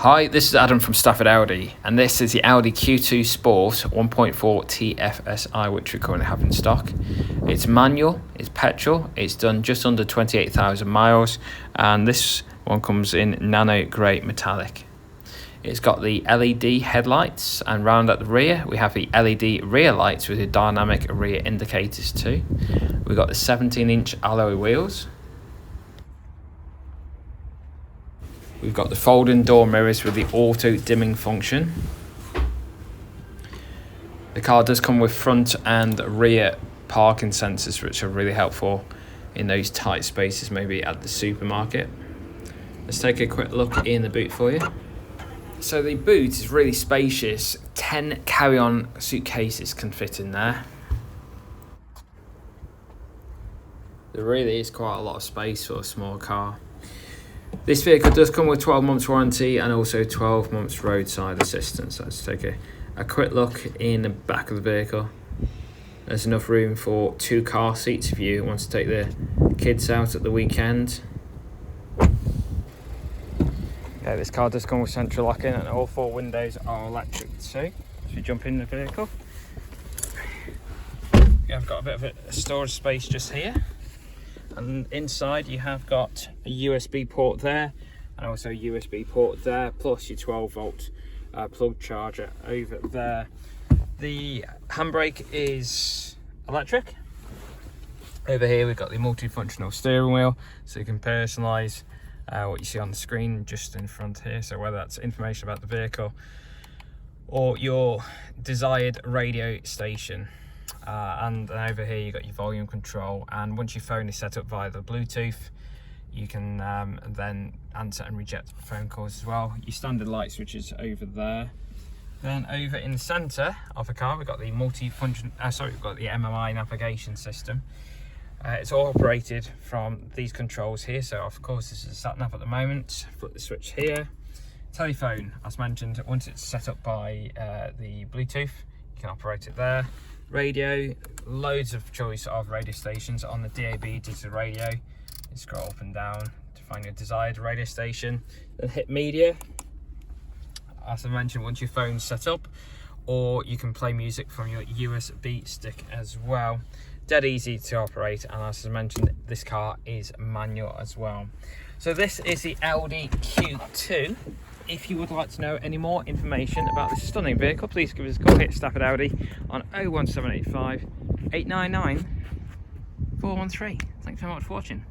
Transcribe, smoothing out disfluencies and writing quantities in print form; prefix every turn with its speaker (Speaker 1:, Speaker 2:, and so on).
Speaker 1: Hi, this is Adam from Stafford Audi, and this is the Audi Q2 Sport 1.4 TFSI, which we currently have in stock. It's manual, it's petrol, it's done just under 28,000 miles, and this one comes in nano grey metallic. It's got the LED headlights, and round at the rear we have the LED rear lights with the dynamic rear indicators too. We've got the 17-inch alloy wheels. We've got the folding door mirrors with the auto dimming function. The car does come with front and rear parking sensors, which are really helpful in those tight spaces, maybe at the supermarket. Let's take a quick look in the boot for you. So the boot is really spacious. 10 carry-on suitcases can fit in there. There really is quite a lot of space for a small car. This vehicle does come with 12 months warranty and also 12 months roadside assistance. So let's take a quick look in the back of the vehicle. There's enough room for 2 car seats if you want to take the kids out at the weekend. Okay, this car does come with central locking and all 4 windows are electric too. If you jump in the vehicle, I've got a bit of a storage space just here. And inside you have got a USB port there and also a USB port there, plus your 12-volt plug charger over there. The handbrake is electric. Over here we've got the multifunctional steering wheel, so you can personalise what you see on the screen just in front here, so whether that's information about the vehicle or your desired radio station. And over here you got your volume control, and once your phone is set up via the Bluetooth, you can then answer and reject phone calls as well. Your standard light switch is over there. Then over in the centre of the car we've got the we've got the Mmi Navigation System. It's all operated from these controls here. So of course this is a sat nav at the moment. Flip the switch here. Telephone, as mentioned, once it's set up by the Bluetooth, you can operate it there. Radio, loads of choice of radio stations on the DAB digital radio. You scroll up and down to find your desired radio station. Then hit media, as I mentioned, once your phone's set up, or you can play music from your USB stick as well. Dead easy to operate, and as I mentioned, this car is manual as well. So this is the Audi Q2. If you would like to know any more information about this stunning vehicle, please give us a call here at Stafford Audi on 01785 899 413. Thanks so much for watching.